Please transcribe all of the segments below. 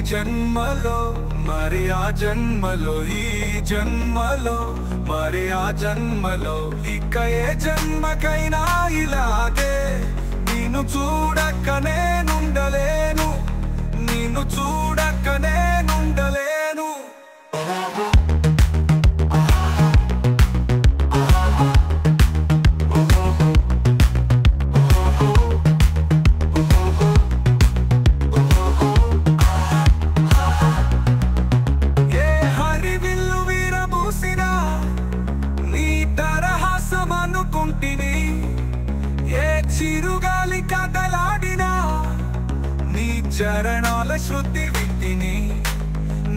జన్మలో మరి ఆ జన్మలో ఈ జన్మలో మరి ఆ జన్మలో ఇక ఏ జన్మకైనా ఇలాగే నిన్ను చూడక నేనుండలేను, నిన్ను చూడక నేనుండలేను. చిరుగాలి కదలాడినా నీ చరణాల శృతి వింటిని,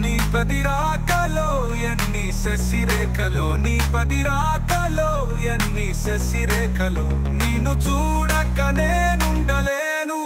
నీ పదిరాకలో ఎన్ని శశిరేఖలో, నీ పదిరాకలో ఎన్ని శశిరేఖలో నిన్ను చూడక నేనుండలేను.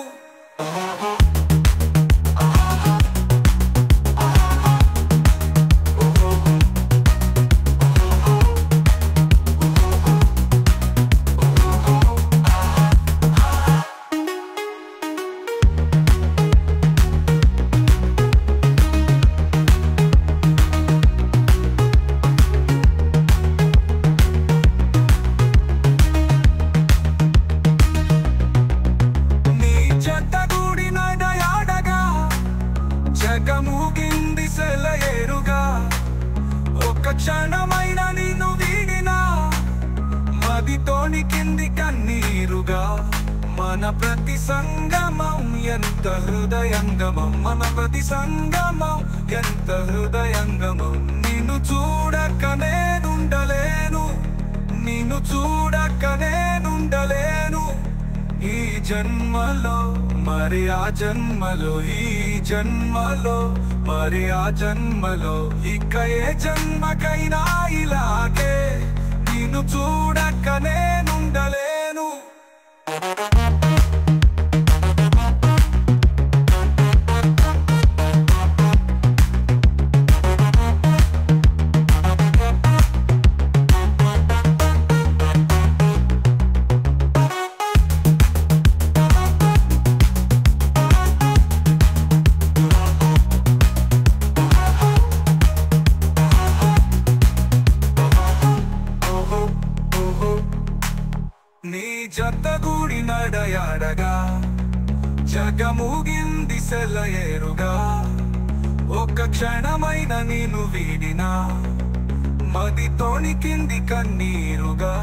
జగముగింది సెలయేరుగా, ఒక క్షణమైన నిన్ను వీడినా మదితోని కింది కన్నీరుగా. మన ప్రతి సంగమం ఎంత హృదయంగమం, మన ప్రతి సంగమం ఎంత హృదయంగమం. నిన్ను చూడక నేనుండలేను, నిన్ను చూడక నేనుండలేను. ఈ జన్మలో మరి ఆ జన్మలో, ఈ జన్మలో మరి ఆ జన్మలో ఇక ఏ జన్మకైనా ఇలాగే నిన్ను చూడక నేనుండలేను. నీ జతగూడి నడయాడగా, జగముగింది సెలయేరుగా, ఒక క్షణమైన నేను వీడినా మదితోని కింది కన్నీరుగా.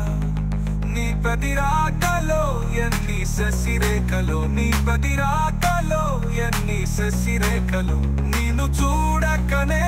నీ పదిరాకలో ఎన్ని శశిరేఖలో, నీ పదిరాకలో ఎన్ని శశిరేఖలో నిన్ను చూడకనే